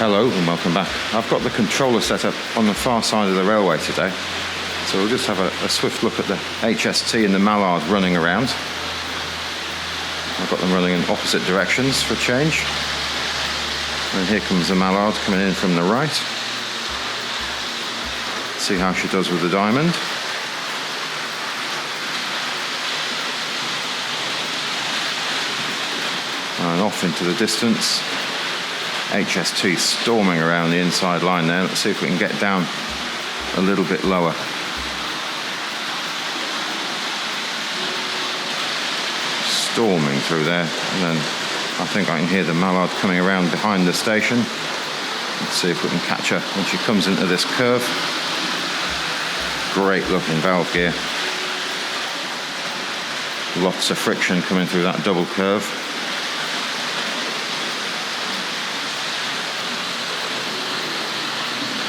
Hello and welcome back. I've got the controller set up on the far side of the railway today, so we'll just have a swift look at the HST and the mallard running around. I've got them running in opposite directions for a change. And here comes the mallard coming in from the right. See how she does with the diamond. And off into the distance. HST storming around the inside line there. Let's see if we can get down a little bit lower. Storming through there, and then I think I can hear the mallard coming around behind the station. Let's see if we can catch her when she comes into this curve. Great looking valve gear. Lots of friction coming through that double curve.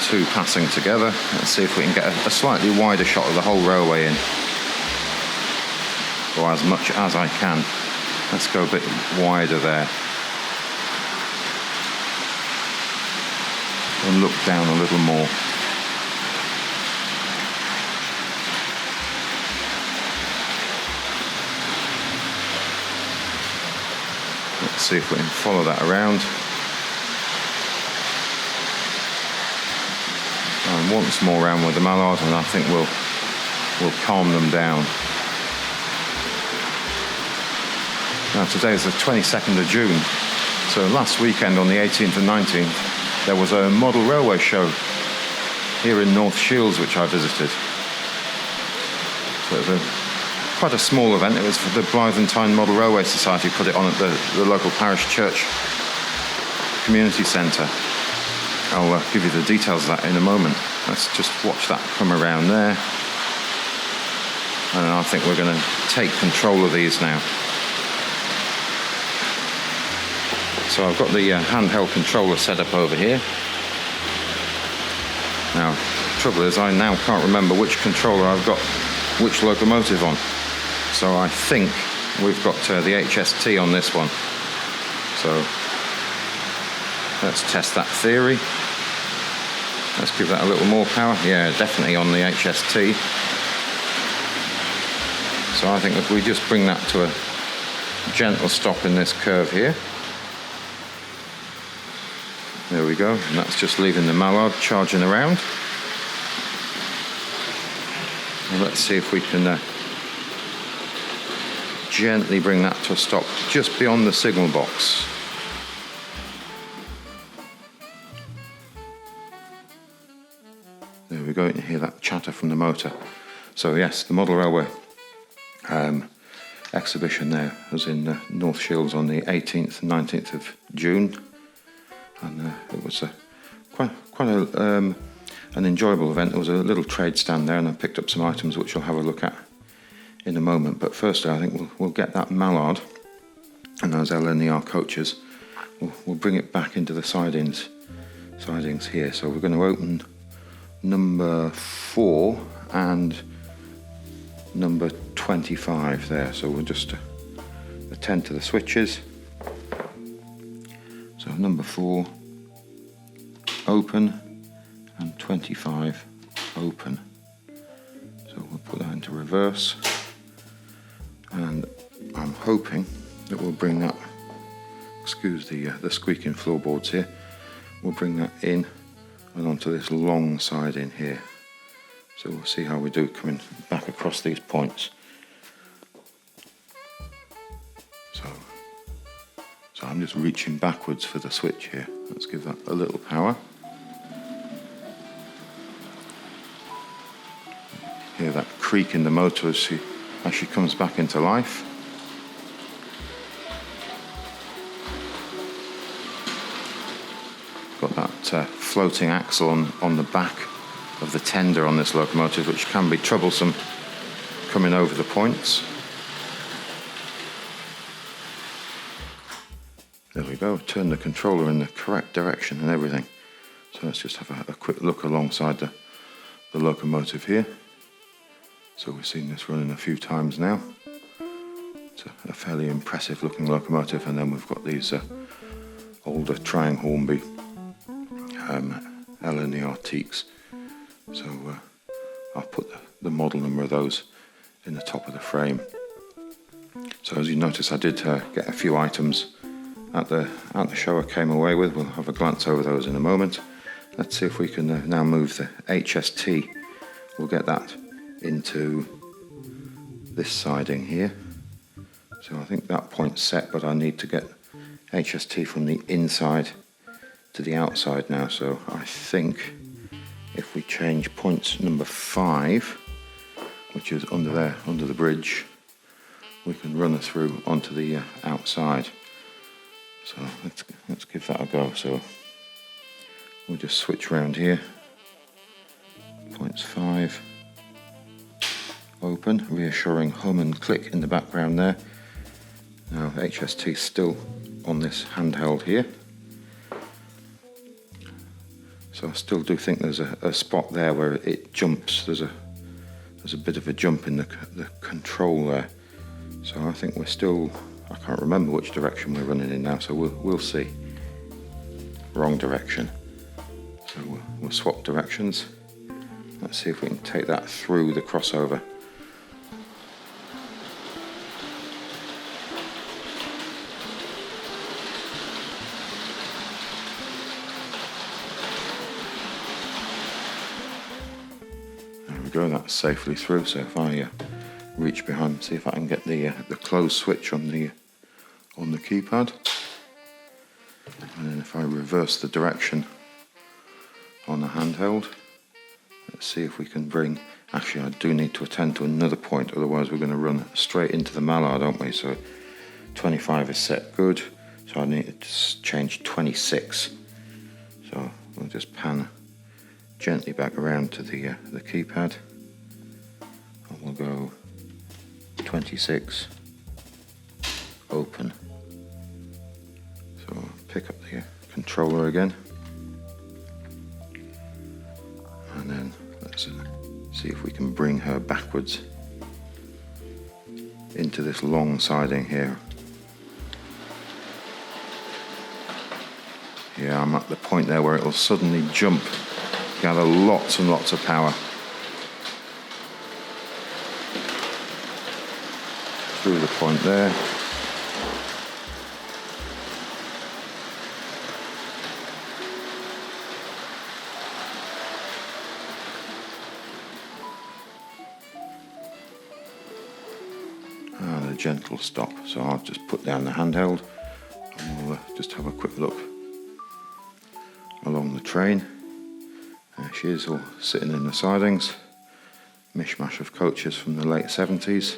Two passing together. Let's see if we can get a slightly wider shot of the whole railway in, or as much as I can. Let's go a bit wider there and look down a little more. Let's see if we can follow that around. And once more round with the mallard, and I think we'll calm them down. Now today is the 22nd of June, so last weekend on the 18th and 19th there was a model railway show here in North Shields which I visited. So it was quite a small event. It was for the Blyth and Tyne Model Railway Society put it on at the local parish church community centre. I'll give you the details of that in a moment. Let's just watch that come around there. And I think we're going to take control of these now. So I've got the handheld controller set up over here. Now, the trouble is I now can't remember which controller I've got which locomotive on. So I think we've got the HST on this one. So let's test that theory. Let's give that a little more power. Yeah, definitely on the HST. So I think if we just bring that to a gentle stop in this curve here. There we go. And that's just leaving the mallard charging around. And let's see if we can gently bring that to a stop just beyond the signal box. There we go, you can hear that chatter from the motor. So yes, the model railway exhibition there was in North Shields on the 18th and 19th of June, and it was quite an enjoyable event. There was a little trade stand there, and I picked up some items which I'll have a look at in a moment. But firstly, I think we'll get that mallard, and those LNER coaches, we'll bring it back into the sidings here. So we're going to open number 4 and number 25 there. So we'll just attend to the switches. So number 4 open and 25 open. So we'll put that into reverse, and I'm hoping that we'll bring that, excuse the squeaking floorboards here, we'll bring that in and onto this long side in here. So we'll see how we do coming back across these points. So I'm just reaching backwards for the switch here. Let's give that a little power. Hear that creak in the motor as she comes back into life. Got that floating axle on the back of the tender on this locomotive, which can be troublesome coming over the points. There we go, turn the controller in the correct direction and everything. So let's just have a quick look alongside the locomotive here. So we've seen this running a few times now. It's a fairly impressive looking locomotive, and then we've got these older Triang Hornby Ellen the Artiques. So I'll put the model number of those in the top of the frame. So as you notice, I did get a few items at the show I came away with. We'll have a glance over those in a moment. Let's see if we can now move the HST. We'll get that into this siding here. So I think that point's set, but I need to get HST from the inside to the outside now. So I think if we change point number 5, which is under there, under the bridge, we can run it through onto the outside. So let's give that a go. So we'll just switch around here. Points 5, open, reassuring hum and click in the background there. Now HST is still on this handheld here. So I still do think there's a spot there where it jumps. There's a bit of a jump in the control there. So I think we're still, I can't remember which direction we're running in now, so we'll see. Wrong direction. So we'll swap directions. Let's see if we can take that through the crossover. There we go, that's safely through. So if I reach behind, see if I can get the close switch on the keypad, and then if I reverse the direction on the handheld, let's see if we can bring. Actually, I do need to attend to another point, otherwise we're going to run straight into the mallard, aren't we? So 25 is set good, so I need to change 26. So we'll just pan gently back around to the keypad, and we'll go 26, open. So I'll pick up the controller again, and then let's see if we can bring her backwards into this long siding here. Yeah, I'm at the point there where it will suddenly jump, gather lots and lots of power through the point there. And a gentle stop. So I'll just put down the handheld and we'll just have a quick look along the train. There she is, all sitting in the sidings. Mishmash of coaches from the late 70s.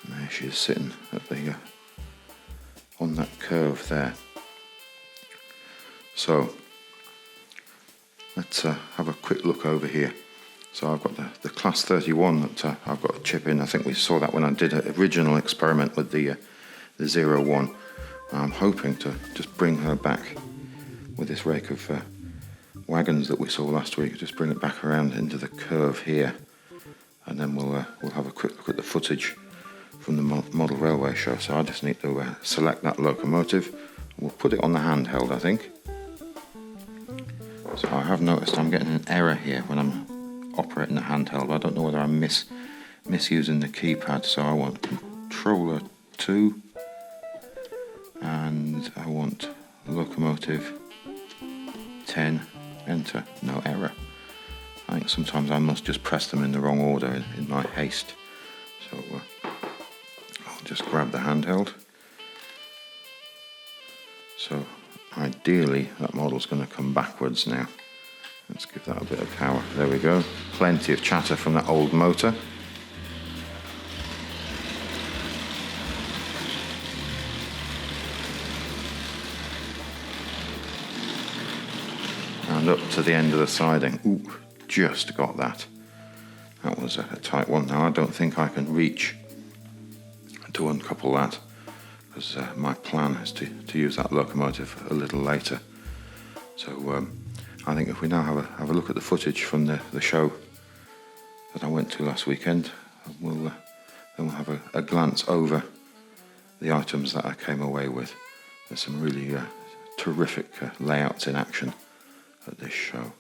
And there she is sitting at the on that curve there. So let's have a quick look over here. So I've got the Class 31 that I've got a chip in. I think we saw that when I did an original experiment with the 01. I'm hoping to just bring her back with this rake of wagons that we saw last week. Just bring it back around into the curve here, and then we'll have a quick look at the footage from the model railway show. So I just need to select that locomotive. We'll put it on the handheld, I think. So I have noticed I'm getting an error here when I'm operating the handheld. I don't know whether I'm misusing the keypad. So I want controller 2, and I want locomotive 10, enter, no error. I think sometimes I must just press them in the wrong order in my haste. So I'll just grab the handheld. So ideally that model's going to come backwards now. Let's give that a bit of power. There we go. Plenty of chatter from that old motor. And up to the end of the siding. Ooh, just got that. That was a tight one. Now I don't think I can reach to uncouple that, because my plan is to use that locomotive a little later. So I think if we now have a look at the footage from the show that I went to last weekend, then we'll have a glance over the items that I came away with. There's some really terrific layouts in action at this show.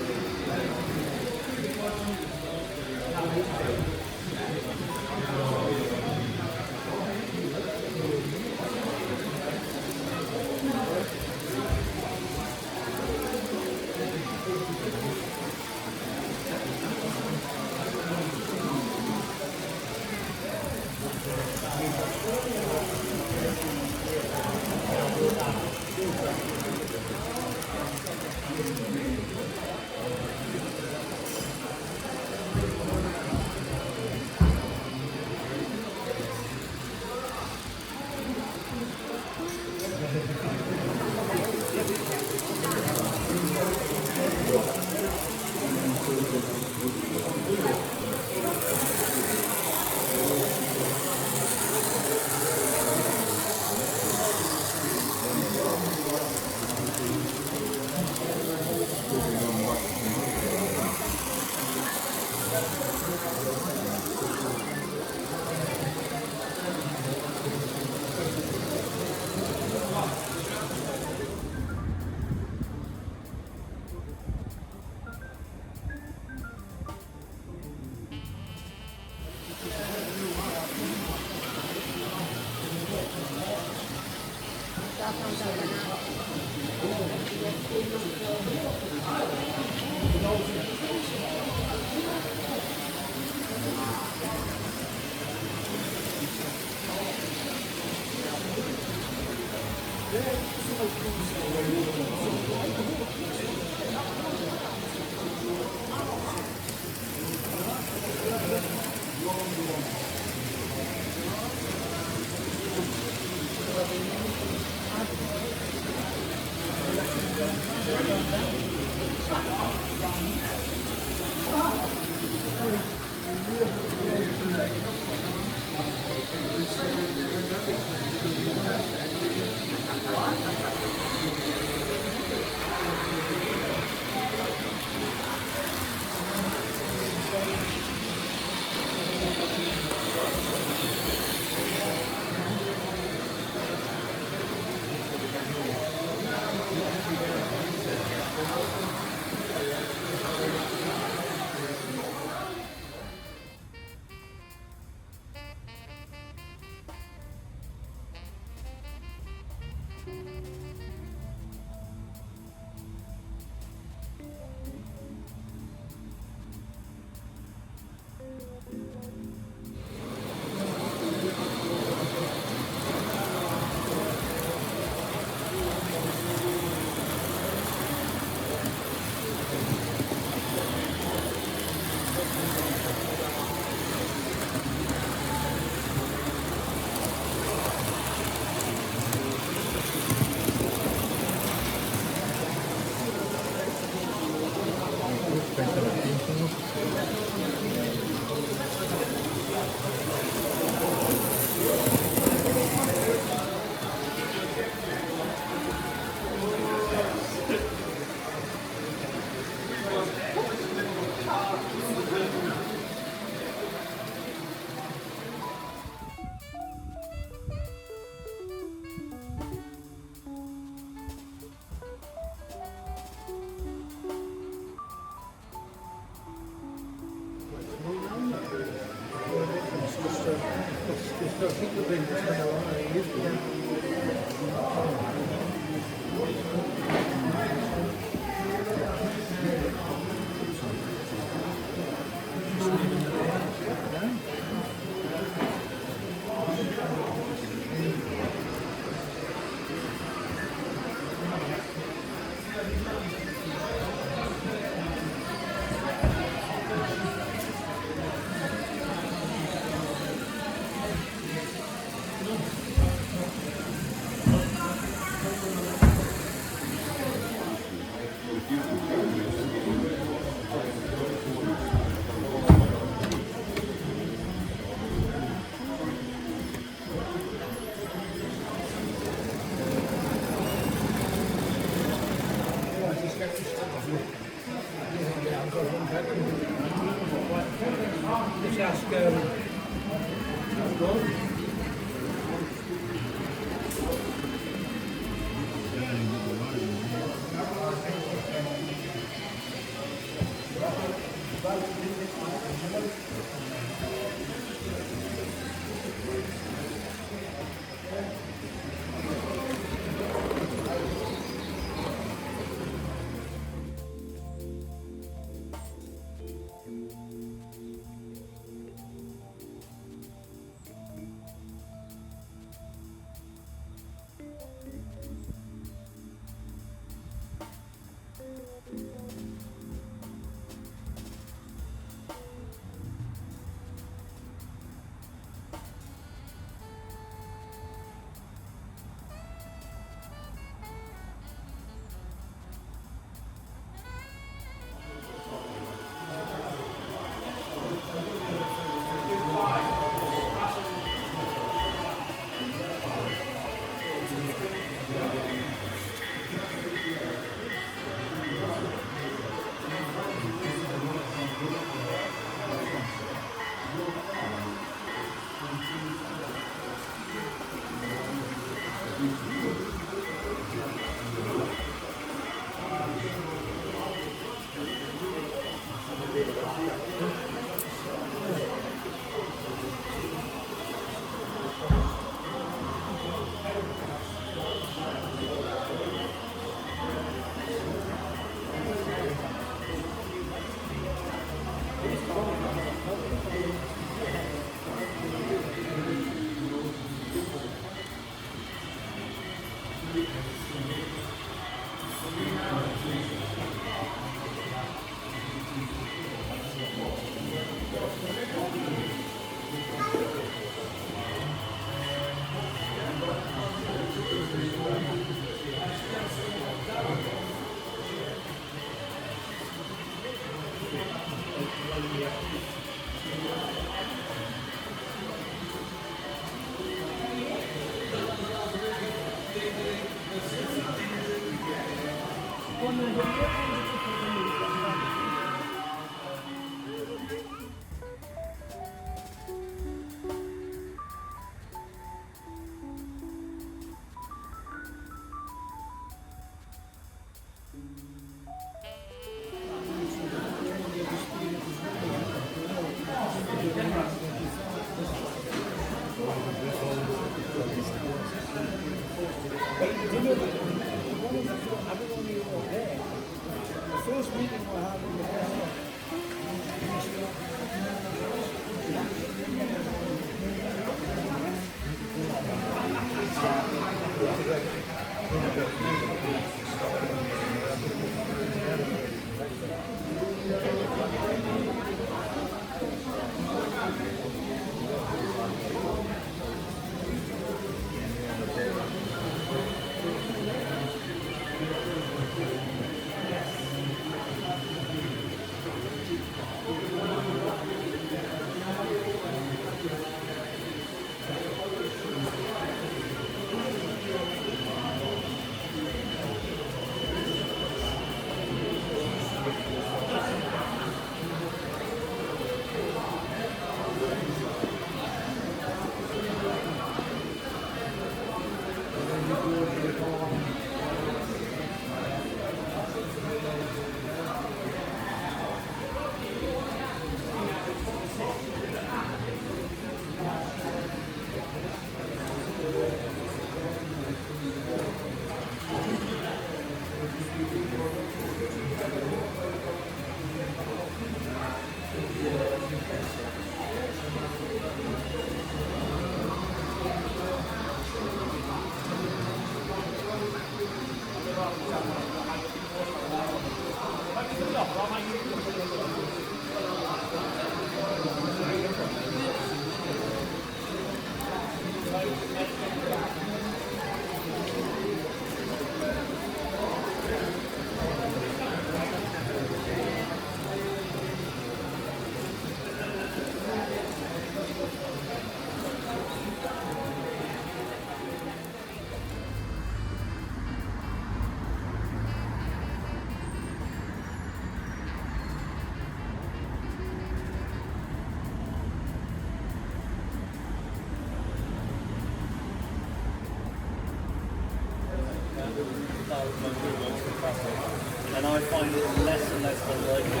and I find it less and less unlikely.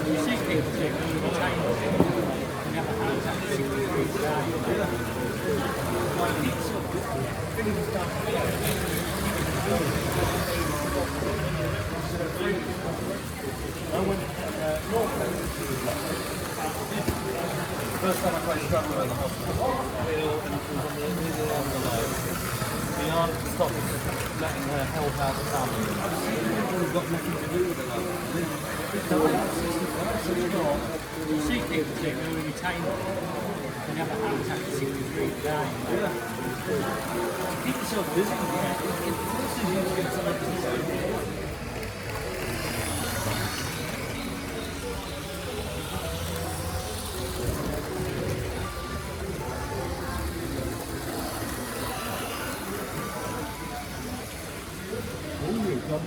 You see people take them to the tank and have a heart attack at 60 degrees I went first time I played Struggle in the hospital, and it was on the line. The aunt stopped letting her help out the family. It's got nothing to do with it. You see people take them when you Tyne and have a heart attack at 60 degrees down. Keep yourself busy. It forces you to get something to do.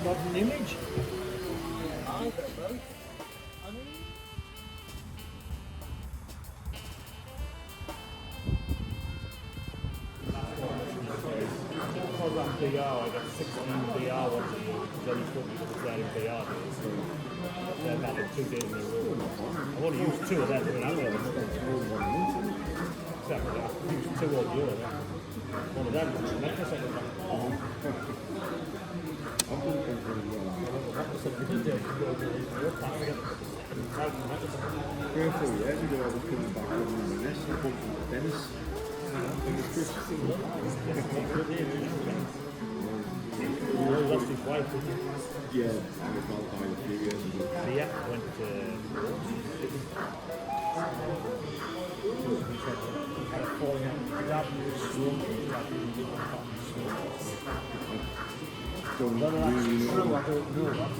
Modern image. I don't know. Program VR, I got 16 VR ones in there, because only 40 of the in VR days, so they're valid 2 days in a row. I've only used 2 of them, I mean, I'm going to exactly, I've used 2 or the other. One of them was tremendous. Careful, yeah, you know, I was coming back from the nest, I bumped into Dennis. He lost his wife, didn't he? Yeah, I was about to die a few years ago. Yeah, went to had a falling out. His dad was strong, his dad Don't no, that's really true, know. I don't know. That's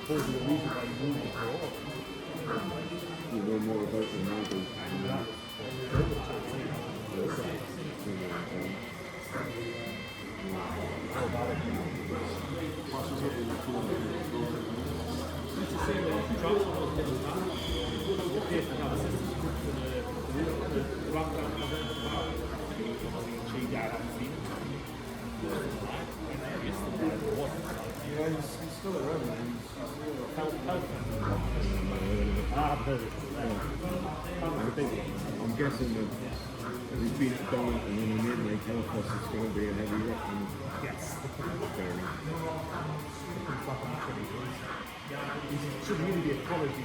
supposedly the reason why he moved before. You know more about the novel. Yeah, he's still around. I'm guessing that he's been at Donald and then he made like Hellfest, it's going to be a heavy rock. And Yes. fair enough. It should really be a college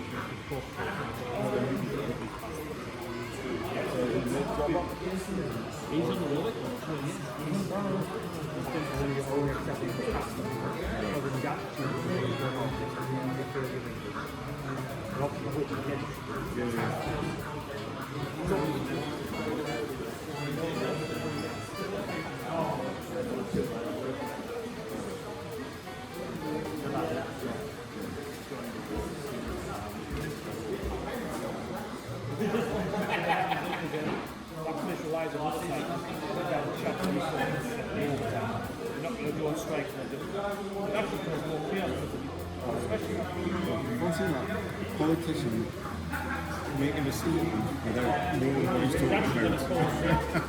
he's on the road. Visualize a lot of time. You're not going to go on strike and do it. Actually, there's more chaos, especially I've seen that politician making a statement without knowing what he's talking about.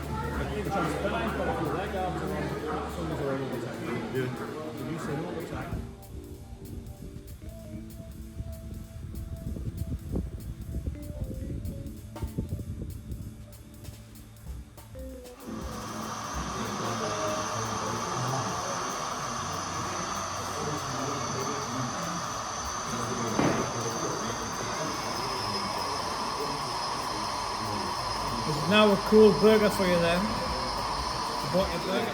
Now a cool burger for you then. You bought your burger.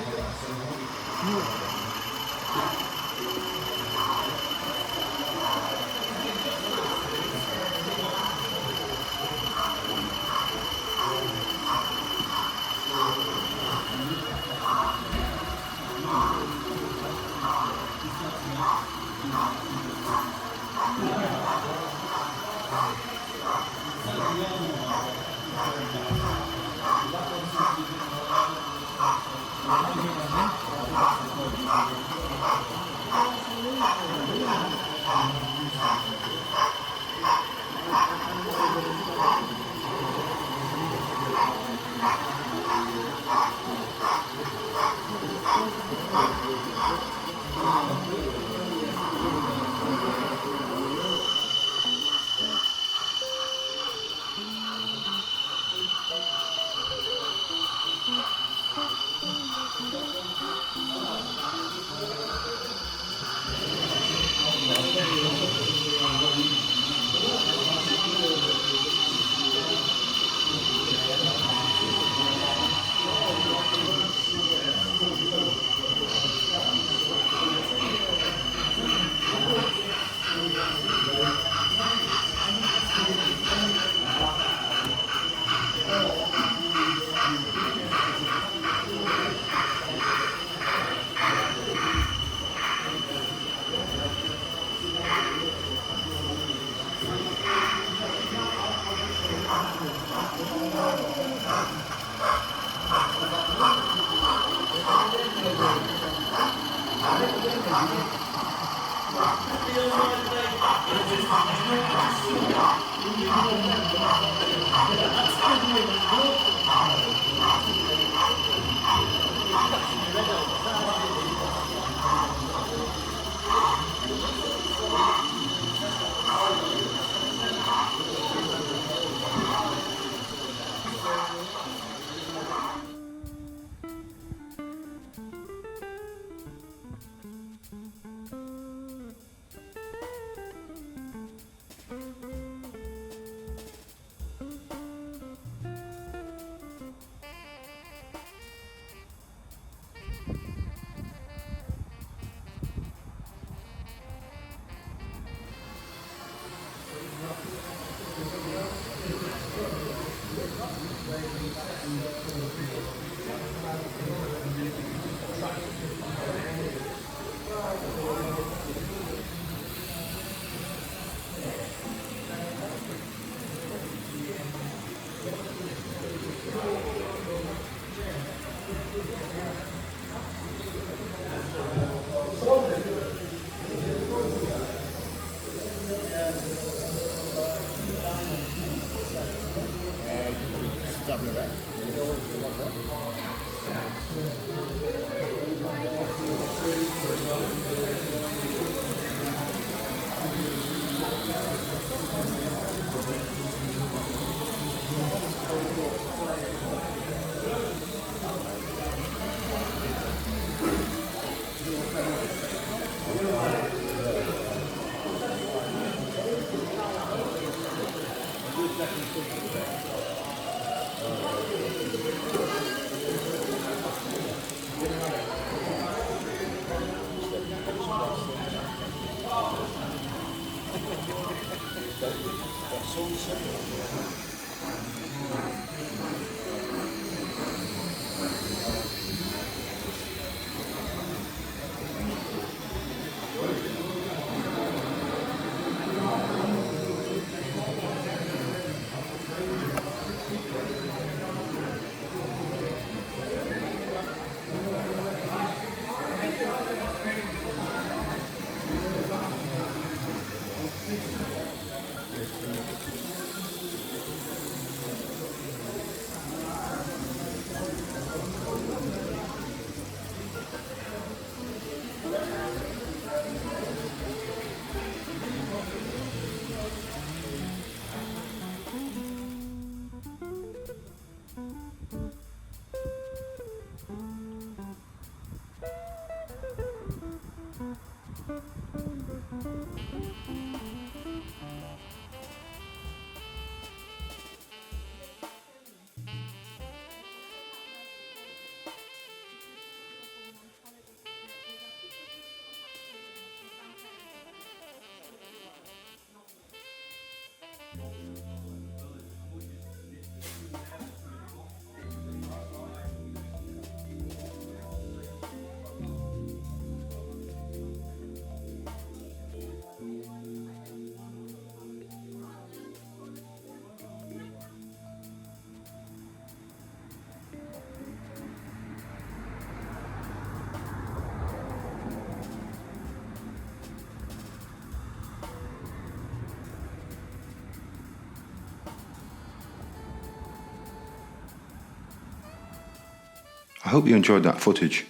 I hope you enjoyed that footage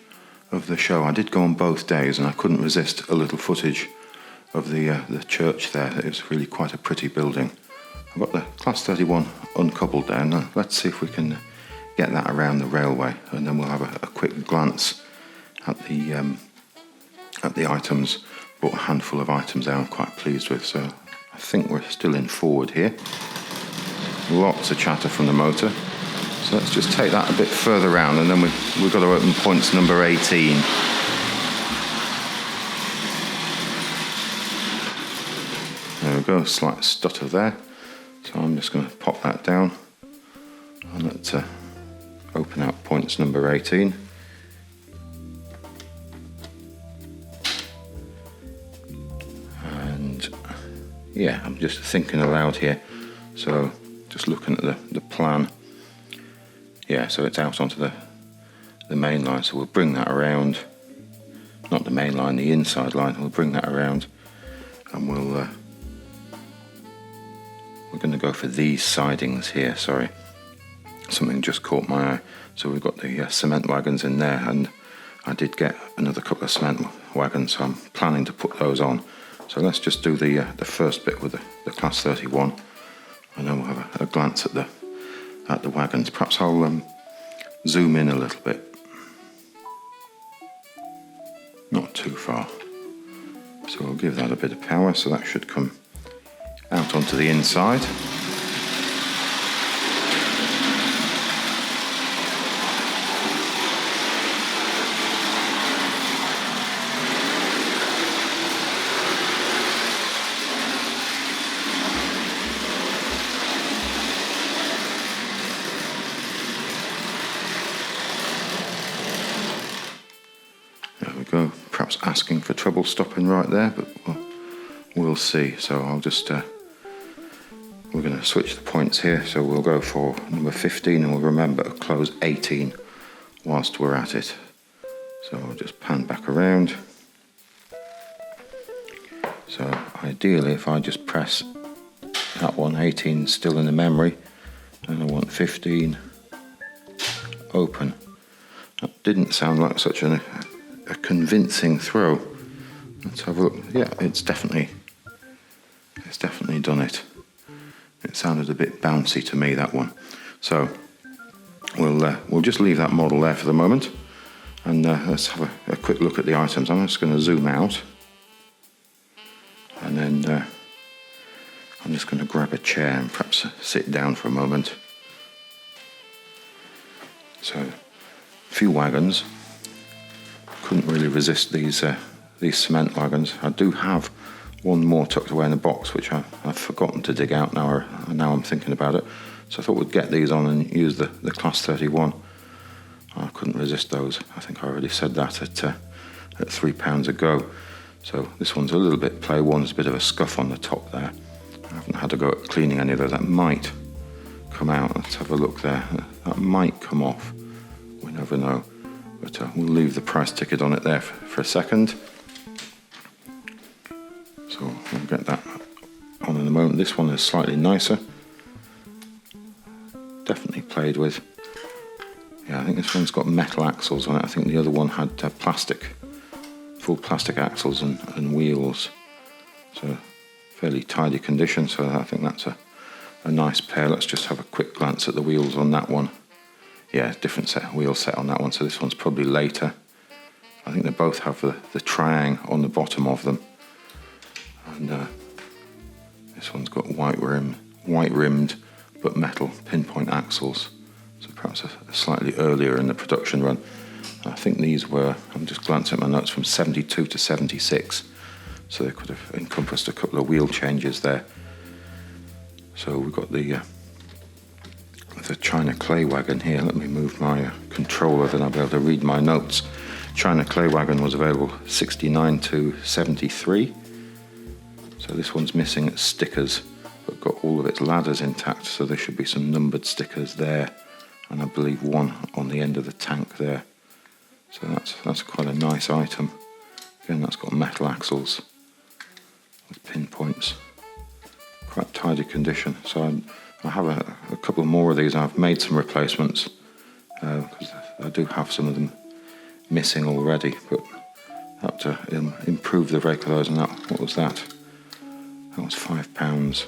of the show. I did go on both days and I couldn't resist a little footage of the church there. It was really quite a pretty building. I've got the Class 31 uncoupled there. Now let's see if we can get that around the railway, and then we'll have a quick glance at the items. Bought a handful of items there I'm quite pleased with, so I think we're still in forward here. Lots of chatter from the motor. So let's just take that a bit further round, and then we've got to open points number 18. There we go, slight stutter there. So I'm just going to pop that down and let's open out points number 18. And yeah, I'm just thinking aloud here. So just looking at the plan. Yeah, so it's out onto the main line, so we'll bring that around not the main line, the inside line. We'll bring that around, and we're going to go for these sidings here. Sorry, something just caught my eye. So we've got the cement wagons in there, and I did get another couple of cement wagons, so I'm planning to put those on. So let's just do the first bit with the Class 31, and then we'll have a glance at the wagons. Perhaps I'll zoom in a little bit. Not too far. So we'll give that a bit of power, so that should come out onto the inside. There we go. Perhaps asking for trouble stopping right there, but we'll see. So I'll just we're going to switch the points here, so we'll go for number 15, and we'll remember to close 18 whilst we're at it. So I'll just pan back around. So ideally, if I just press that one, 18 still in the memory, and I want 15 open. That didn't sound like such a convincing throw. Let's have a look. Yeah, it's definitely done it. It sounded a bit bouncy to me, that one. So we'll just leave that model there for the moment, and let's have a quick look at the items. I'm just going to zoom out, and then I'm just going to grab a chair and perhaps sit down for a moment. So, a few wagons. Couldn't really resist these cement wagons. I do have one more tucked away in the box, which I've forgotten to dig out now I'm thinking about it. So I thought we'd get these on and use the Class 31. I couldn't resist those. I think I already said that at £3 a go. So this one's a little bit play one. There's a bit of a scuff on the top there. I haven't had to go at cleaning any of those. That might come out. Let's have a look there. That might come off. We never know. But we'll leave the price ticket on it there for a second. So we'll get that on in a moment. This one is slightly nicer. Definitely played with. Yeah, I think this one's got metal axles on it. I think the other one had full plastic axles and wheels. So fairly tidy condition. So I think that's a nice pair. Let's just have a quick glance at the wheels on that one. Yeah, different wheel set on that one. So this one's probably later. I think they both have the triang on the bottom of them. And this one's got white rimmed but metal pinpoint axles. So perhaps a slightly earlier in the production run. I think these were, I'm just glancing at my notes, from 72 to 76. So they could have encompassed a couple of wheel changes there. So we've got the China clay wagon here. Let me move my controller, then I'll be able to read my notes. China clay wagon was available 69 to 73. So this one's missing stickers, but got all of its ladders intact, so there should be some numbered stickers there, and I believe one on the end of the tank there. So that's quite a nice item. Again, that's got metal axles with pinpoints. Quite tidy condition. So I have a couple more of these. I've made some replacements because I do have some of them missing already, but I have to improve the rake of those. And what was that? That was £5.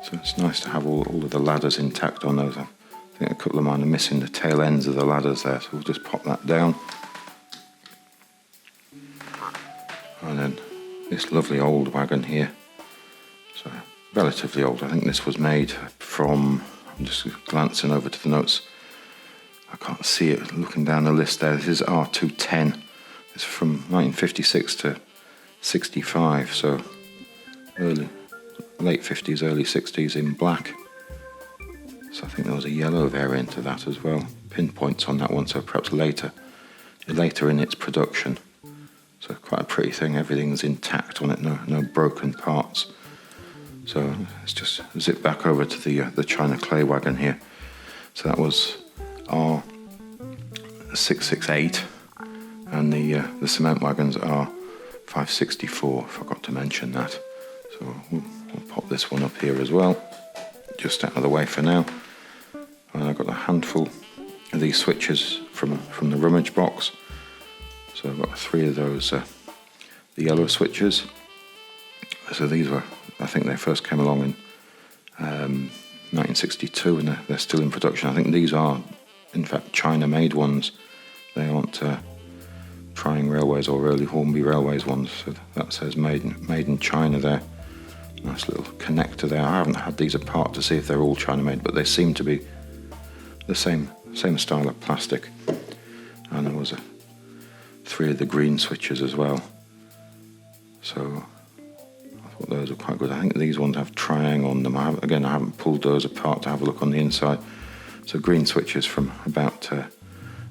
So it's nice to have all of the ladders intact on those. I think a couple of mine are missing the tail ends of the ladders there, so we'll just pop that down. And then this lovely old wagon here. So relatively old. I think this was made from, I'm just glancing over to the notes. I can't see it looking down the list there. This is R210. It's from 1956 to 65, so late 50s, early 60s in black. So I think there was a yellow variant of that as well. Pinpoints on that one, so perhaps later in its production. So quite a pretty thing. Everything's intact on it, no broken parts. So let's just zip back over to the China clay wagon here. So that was R668. And the cement wagons are 564, forgot to mention that. So we'll pop this one up here as well, just out of the way for now. And I've got a handful of these switches from the rummage box. So I've got 3 of those, the yellow switches. So these were, I think they first came along in 1962, and they're still in production. I think these are, in fact, China-made ones. They aren't Trying Railways or early Hornby Railways ones. So that says made in China there. Nice little connector there. I haven't had these apart to see if they're all China-made, but they seem to be the same style of plastic. And there was 3 of the green switches as well. So I thought those were quite good. I think these ones have triangle on them. I haven't pulled those apart to have a look on the inside. So green switches from about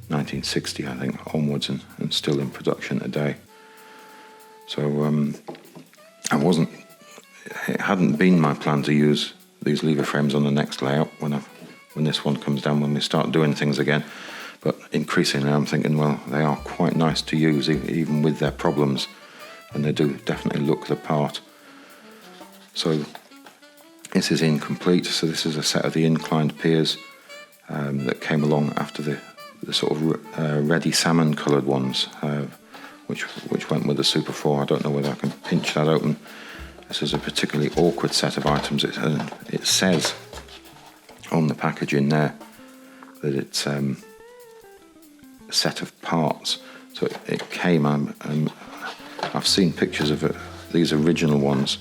1960, I think, onwards, and still in production today. So it hadn't been my plan to use these lever frames on the next layout when this one comes down, when we start doing things again. But increasingly I'm thinking, well, they are quite nice to use, even with their problems, and they do definitely look the part. So this is incomplete. So this is a set of the inclined piers that came along after the sort of reddy salmon coloured ones, which went with the Super 4. I don't know whether I can pinch that open. This is a particularly awkward set of items. It says on the packaging there that it's a set of parts. So it came, I've seen pictures of these original ones,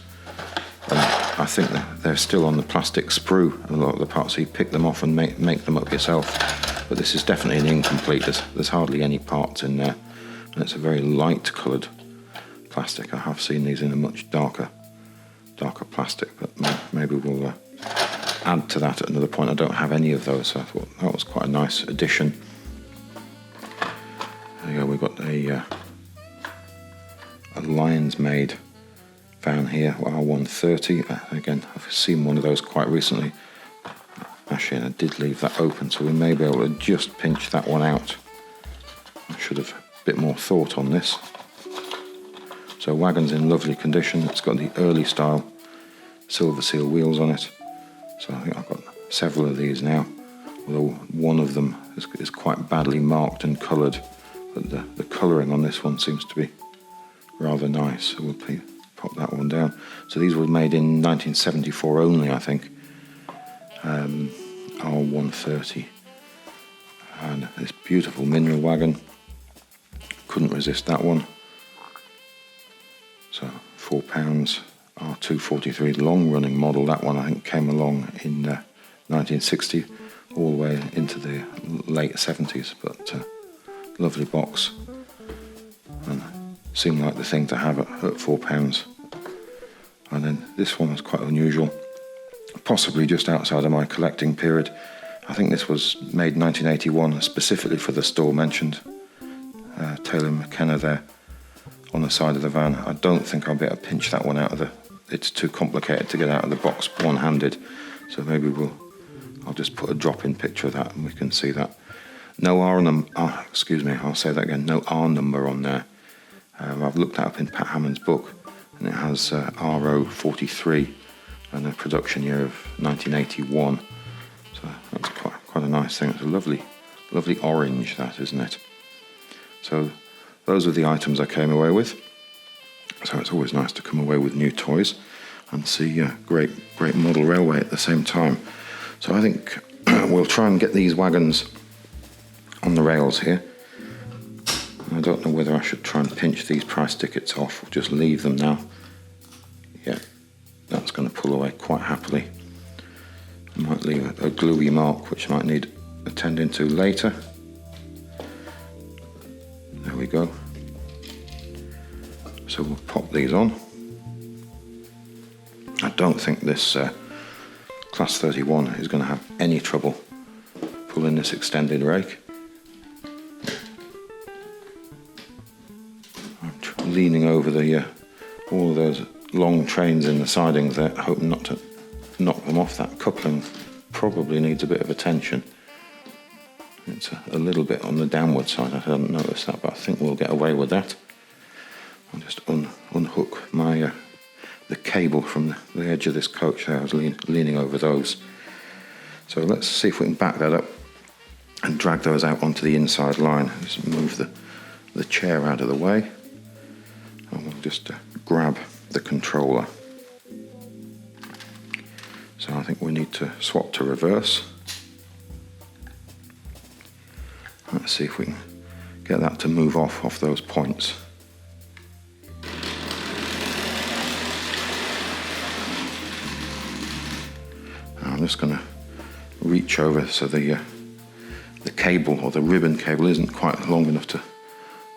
and I think they're still on the plastic sprue, a lot of the parts, so you pick them off and make them up yourself. But this is definitely an incomplete. There's hardly any parts in there, and it's a very light coloured plastic. I have seen these in a much darker plastic, but maybe we'll add to that at another point. I don't have any of those, so I thought that was quite a nice addition. There you go, we've got a Lion's Made van here, R130. Again, I've seen one of those quite recently. Actually, I did leave that open, so we may be able to just pinch that one out. I should have a bit more thought on this. So Wagon's in lovely condition. It's got the early style silver seal wheels on it. So I think I've got several of these now, although one of them is quite badly marked and coloured, but the colouring on this one seems to be rather nice. So we'll pop that one down. So these were made in 1974 only, I think. R130, and this beautiful mineral wagon, couldn't resist that one. So £4, R243, long running model. That one I think came along in 1960 all the way into the late 70s, but lovely box, and seemed like the thing to have at £4. And then this one was quite unusual, possibly just outside of my collecting period. I think this was made 1981 specifically for the store mentioned, Taylor McKenna there on the side of the van. I don't think I'll be able to pinch that one out of it's too complicated to get out of the box one-handed, so maybe I'll just put a drop-in picture of that and we can see that. No R number, I'll say that again, no R number on there. I've looked that up in Pat Hammond's book, and it has RO43 and a production year of 1981. So that's quite a nice thing. It's a lovely orange, that, isn't it? So those are the items I came away with. So it's always nice to come away with new toys and see a great model railway at the same time. So I think we'll try and get these wagons on the rails here. I don't know whether I should try and pinch these price tickets off or just leave them now. Yeah, that's going to pull away quite happily. I might leave a gluey mark which I might need attending to later. There we go. So we'll pop these on. I don't think this Class 31 is going to have any trouble pulling this extended rake. I'm leaning over all of those long trains in the sidings there, hoping not to knock them off. That coupling probably needs a bit of attention. It's a little bit on the downward side. I hadn't noticed that, but I think we'll get away with that. I'll just unhook my the cable from the edge of this coach there. I was leaning over those. So let's see if we can back that up and drag those out onto the inside line. Just move the chair out of the way, and we'll just grab the controller. So I think we need to swap to reverse. Let's see if we can get that to move off those points. I'm just going to reach over so the cable, or the ribbon cable, isn't quite long enough to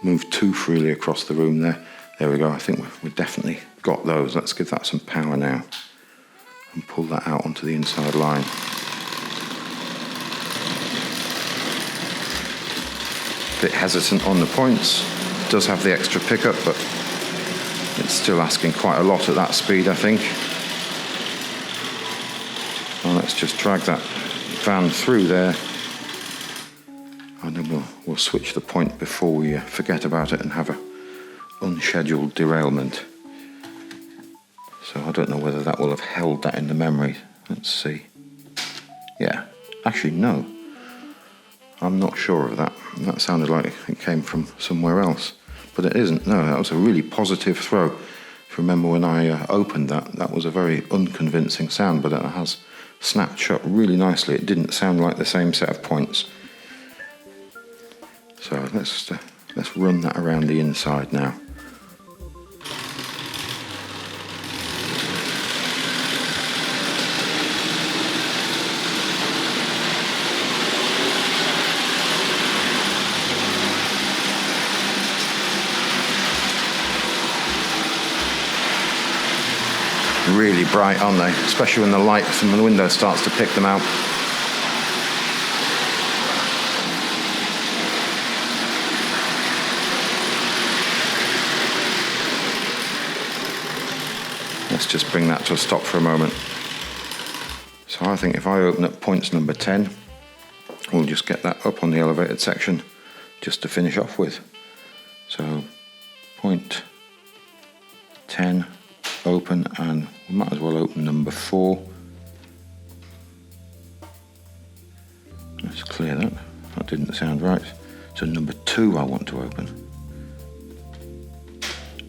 move too freely across the room there. There we go. I think we've definitely got those. Let's give that some power now and pull that out onto the inside line. Bit hesitant on the points. It does have the extra pickup, but it's still asking quite a lot at that speed, I think. Well, let's just drag that van through there, and then we'll switch the point before we forget about it and have a unscheduled derailment. So I don't know whether that will have held that in the memory. Let's see. Yeah, actually no. I'm not sure of that. That sounded like it came from somewhere else, but it isn't. No, that was a really positive throw. If you remember when I opened that was a very unconvincing sound, but it has snapped shut really nicely. It didn't sound like the same set of points. So let's run that around the inside now. Really bright, aren't they? Especially when the light from the window starts to pick them out. Let's just bring that to a stop for a moment. So I think if I open up points number 10, we'll just get that up on the elevated section just to finish off with. So point 10, open, and we might as well open number 4. Let's clear that. That didn't sound right. So number 2 I want to open.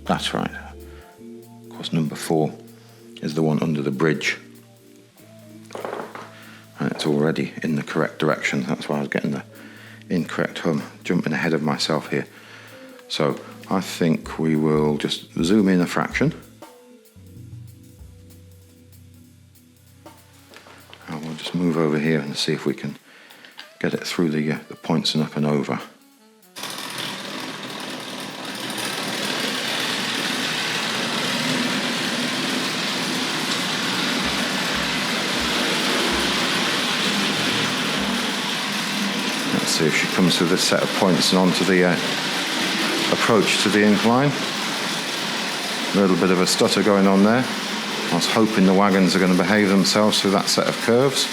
That's right. Of course, number 4 is the one under the bridge. And it's already in the correct direction. That's why I was getting the incorrect hum. Jumping ahead of myself here. So I think we will just zoom in a fraction. And we'll just move over here and see if we can get it through the points and up and over. Let's see if she comes through this set of points and onto the approach to the incline. A little bit of a stutter going on there. I was hoping the wagons are going to behave themselves through that set of curves.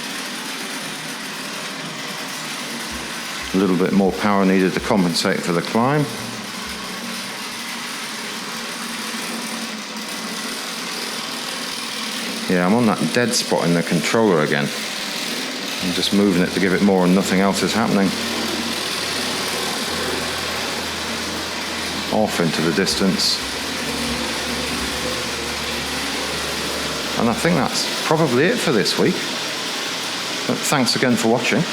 A little bit more power needed to compensate for the climb. Yeah, I'm on that dead spot in the controller again. I'm just moving it to give it more and nothing else is happening. Off into the distance. And I think that's probably it for this week. But thanks again for watching.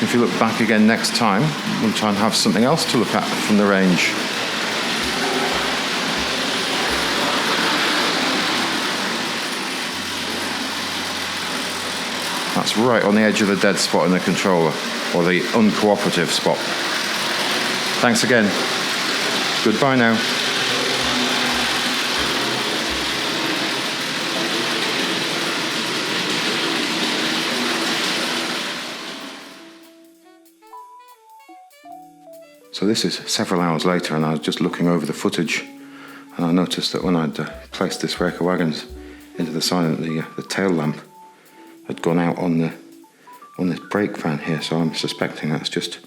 If you look back again next time, we'll try and have something else to look at from the range. That's right on the edge of the dead spot in the controller, or the uncooperative spot. Thanks again. Goodbye now. So this is several hours later, and I was just looking over the footage, and I noticed that when I'd placed this rake of wagons into the sign, that the tail lamp had gone out on the on this brake van here, so I'm suspecting that's just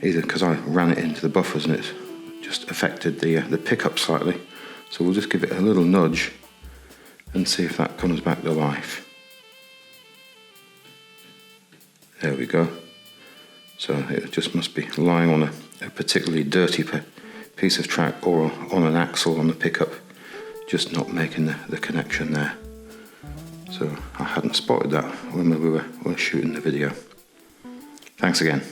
either because I ran it into the buffers and it's just affected the pickup slightly. So we'll just give it a little nudge and see if that comes back to life. There we go. So it just must be lying on a particularly dirty piece of track or on an axle on the pickup, just not making the connection there. So I hadn't spotted that when we were shooting the video. Thanks again.